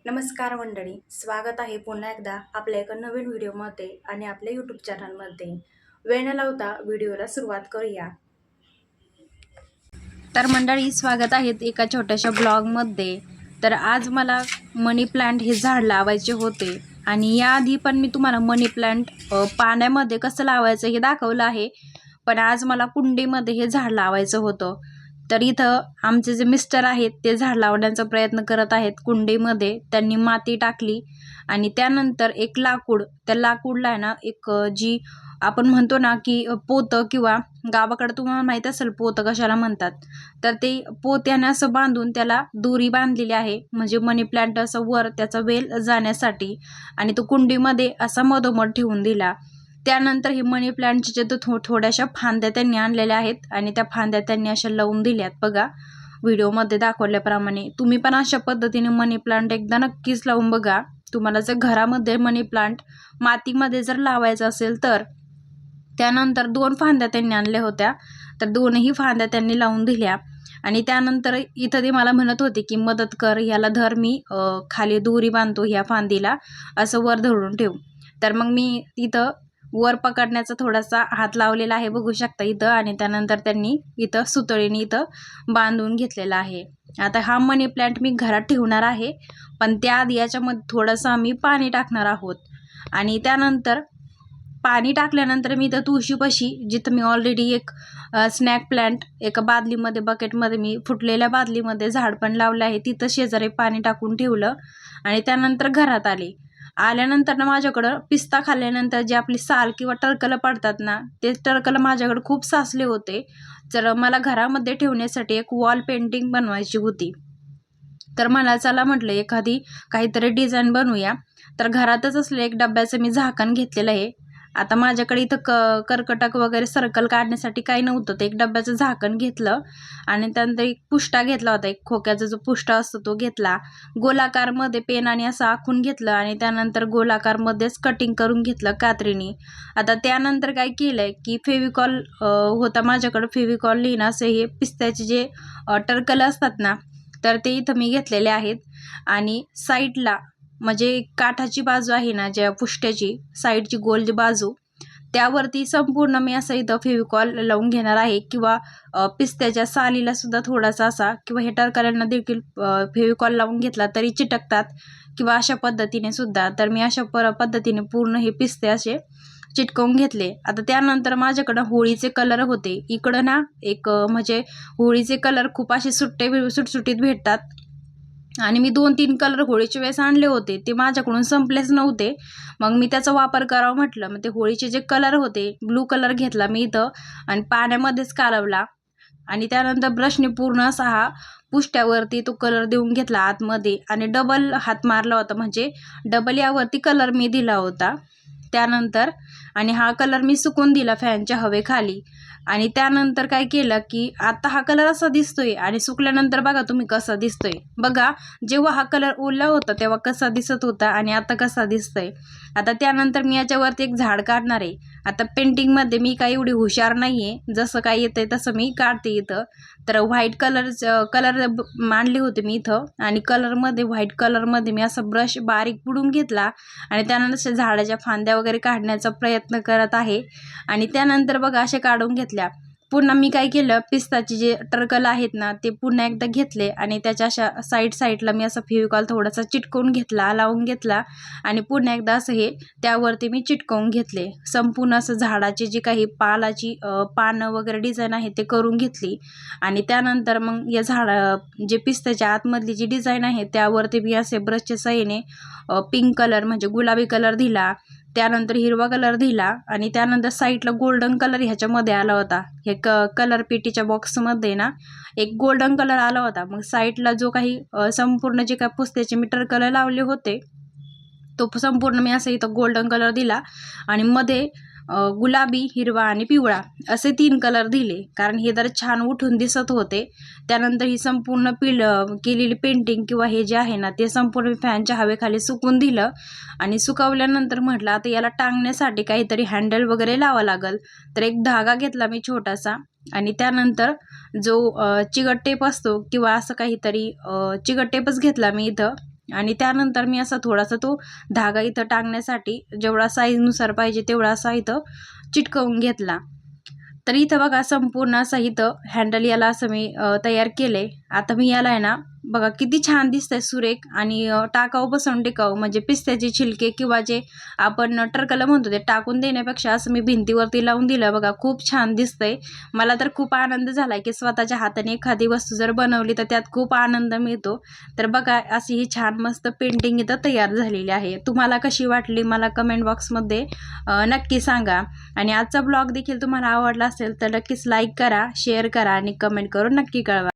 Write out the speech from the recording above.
नमस्कार मंडळी, स्वागत आहे पुन्हा एकदा आपल्या एका नवीन व्हिडिओमध्ये आणि आपल्या यूट्यूब चॅनलमध्ये. वेळ न लावता व्हिडिओला सुरुवात करूया. तर मंडळी, स्वागत आहे एका छोट्याशा ब्लॉगमध्ये. तर आज मला मनी प्लांट हे झाड लावायचे होते आणि याआधी पण मी तुम्हाला मनी प्लांट पाण्यामध्ये कसं लावायचं हे दाखवलं आहे. पण आज मला कुंडीमध्ये हे झाड लावायचं होतं. तर इथं आमचे जे मिस्टर आहेत ते झाड लावण्याचा प्रयत्न करत आहेत. कुंडीमध्ये त्यांनी माती टाकली आणि त्यानंतर एक लाकूड, त्या लाकूडला आहे ना एक जी आपण म्हणतो ना की पोतं, किंवा गावाकडे तुम्हाला माहीत असेल पोतं कशाला म्हणतात, तर ते पोत्याने असं बांधून त्याला दोरी बांधलेली आहे, म्हणजे मनी प्लांट असं वर त्याचा वेल जाण्यासाठी. आणि तो कुंडीमध्ये असा मधोमध ठेवून दिला. त्यानंतर हे मनी प्लांटचे जे थोड्याशा फांद्या त्यांनी आणलेल्या आहेत आणि त्या फांद्या त्यांनी अशा लावून दिल्यात. बघा व्हिडिओमध्ये दाखवल्याप्रमाणे तुम्ही पण अशा पद्धतीने मनी प्लांट एकदा नक्कीच लावून बघा. तुम्हाला जर घरामध्ये मनी प्लांट मातीमध्ये जर लावायचं असेल तर. त्यानंतर 2 फांद्या त्यांनी आणल्या होत्या, तर 2ही फांद्या त्यांनी लावून दिल्या. आणि त्यानंतर इथं ते मला म्हणत होते की मदत कर, ह्याला धर, मी खाली दोरी बांधतो, ह्या फांदीला असं वर धरून ठेव. तर मग मी इथं वर पकडण्याचा थोडासा हात लावलेला आहे, बघू शकता इथं. आणि त्यानंतर त्यांनी इथं सुतळीने इथं बांधून घेतलेला आहे. आता हा मनी प्लांट मी घरात ठेवणार आहे, पण त्याआधी याच्यामध्ये थोडंसं आम्ही पाणी टाकणार आहोत. आणि त्यानंतर पाणी टाकल्यानंतर मी इथं तुळशीपाशी, जिथं मी ऑलरेडी एक स्नॅक प्लांट एका बादलीमध्ये, बकेटमध्ये, मी फुटलेल्या बादलीमध्ये झाड पण लावलं आहे, तिथं शेजारी पाणी टाकून ठेवलं. आणि त्यानंतर घरात आल्यानंतर ना माझ्याकडं पिस्ता खाल्ल्यानंतर जे आपली साल किंवा टरकलं पडतात ना, ते टरकलं माझ्याकडे खूप साचले होते. तर मला घरामध्ये ठेवण्यासाठी एक वॉल पेंटिंग बनवायची होती. तर मला चला म्हटलं एखादी काहीतरी डिझाईन बनवूया. तर घरातच असलं एक डब्याचं मी झाकण घेतलेलं आहे. आता माझ्याकडे इथं कर्कटक वगैरे सर्कल काढण्यासाठी काही नव्हतं, तर एक डब्याचं झाकण घेतलं. आणि त्यानंतर एक पुष्टा घेतला होता, एक खोक्याचा जो पुष्टा असतो तो घेतला. गोलाकारमध्ये पेनाने असं आखून घेतलं आणि त्यानंतर गोलाकारमध्येच कटिंग करून घेतलं कात्रीने. आता त्यानंतर काय केलंय की फेविकॉल होता माझ्याकडं, फेविकॉल लिहिणं असं हे पिस्त्याचे जे टरकल असतात ना, तर ते इथं मी घेतलेले आहेत. आणि साईडला म्हणजे काठाची बाजू आहे ना, ज्या पुष्ट्याची साईडची गोल जी बाजू, त्यावरती संपूर्ण मी असं इथं फेविकॉल लावून घेणार आहे. किंवा पिस्त्याच्या सालीला सुद्धा थोडासा असा, किंवा हे टरकल्यांना देखील फेविकॉल लावून घेतला तरी चिटकतात, किंवा अशा पद्धतीने सुद्धा. तर मी अशा पद्धतीने पूर्ण हे पिस्ते असे चिटकवून घेतले. आता त्यानंतर माझ्याकडं होळीचे कलर होते. इकडं ना एक म्हणजे होळीचे कलर खूप असे सुटसुटीत भेटतात. आणि मी 2-3 कलर होळीच्या वेळेस आणले होते, ते माझ्याकडून संपलेच नव्हते. मग मी त्याचा वापर करावा म्हटलं. मग ते होळीचे जे कलर होते, ब्लू कलर घेतला मी इथं आणि पाण्यामध्येच कालवला. आणि त्यानंतर ब्रशने पूर्ण असा हा पुष्ट्यावरती तो कलर देऊन घेतला आतमध्ये, आणि डबल हात मारला होता, म्हणजे डबल यावरती कलर मी दिला होता. त्यानंतर आणि हा कलर मी सुकून दिला फॅनच्या हवेखाली. आणि त्यानंतर काय केलं की आता हा कलर असा दिसतोय आणि सुकल्यानंतर बघा तुम्ही कसा दिसतोय. बघा जेव्हा हा कलर ओला होता तेव्हा कसा दिसत होता आणि आता कसा दिसतोय. आता त्यानंतर मी याच्यावरती एक झाड काढणार आहे. आता पेंटिंगमध्ये मी काही एवढी हुशार नाही आहे, जसं काय येतंय तसं मी काढते इथं. तर व्हाईट कलर मांडली होती मी इथं, आणि व्हाईट कलरमध्ये मी असा ब्रश बारीक बुडून घेतला. आणि त्यानंतर झाडाच्या फांद्या वगैरे काढण्याचा प्रयत्न करत आहे. आणि त्यानंतर बघा असे काढून घेतल्या. पुन्हा मी काय केलं, पिस्ताचे जे टरकल आहेत ना, ते पुन्हा एकदा घेतले आणि त्याच्या अशा साईडला मी असं फेविकॉल थोडासा चिटकवून घेतला, लावून घेतला. आणि पुन्हा एकदा असं हे त्यावरती मी चिटकवून घेतले. संपूर्ण असं झाडाची जी काही पानं वगैरे डिझाईन आहे ते करून घेतली. आणि त्यानंतर मग या जे पिस्त्याच्या आतमधली जी डिझाईन आहे त्यावरती मी असे ब्रशच्या साहाय्याने पिंक कलर म्हणजे गुलाबी कलर दिला. त्यानंतर हिरवा कलर दिला. आणि त्यानंतर साईडला गोल्डन कलर ह्याच्यामध्ये आला होता. हे कलर पेटीच्या बॉक्समध्ये ना एक गोल्डन कलर आला होता. मग साईडला जो काही संपूर्ण जे काही पुस्त्याचे मीटर कलर लावले होते, तो संपूर्ण मी असं इथं गोल्डन कलर दिला. आणि मध्ये गुलाबी, हिरवा आणि पिवळा असे 3 कलर दिले, कारण हे जर छान उठून दिसत होते. त्यानंतर ही संपूर्ण केलेली पेंटिंग किंवा हे जे आहे ना ते संपूर्ण फॅनच्या हवेखाली सुकून दिलं. आणि सुकवल्यानंतर म्हटलं आता याला टांगण्यासाठी काहीतरी हँडल वगैरे लावा लागल. तर एक धागा घेतला मी छोटासा. आणि त्यानंतर जो चिकट टेप असतो किंवा असं काहीतरी चिकट टेपच घेतला मी इथं. आणि त्यानंतर मी असा थोडासा तो धागा इथं टांगण्यासाठी जेवढा साईजनुसार पाहिजे तेवढा असा इथं चिटकवून घेतला. तर इथं बघा संपूर्ण असं इथं हँडल याला असं मी तयार केले. आता मी याला आहे ना बघा किती छान दिसतंय सुरेख आणि टाकाऊपासून टिकाऊ, म्हणजे पिस्त्याचे छिलके किंवा जे आपण टरकलं म्हणतो ते टाकून देण्यापेक्षा असं मी भिंतीवरती लावून दिलं. बघा खूप छान दिसतंय. मला तर खूप आनंद झाला की स्वतःच्या हाताने एखादी वस्तू जर बनवली तर त्यात खूप आनंद मिळतो. तर बघा अशी ही छान मस्त पेंटिंग इथं तयार झालेली आहे. तुम्हाला कशी वाटली मला कमेंट बॉक्समध्ये नक्की सांगा. आणि आजचा ब्लॉग देखील तुम्हाला आवडला असेल तर नक्कीच लाईक करा, शेअर करा आणि कमेंट करून नक्की कळवा.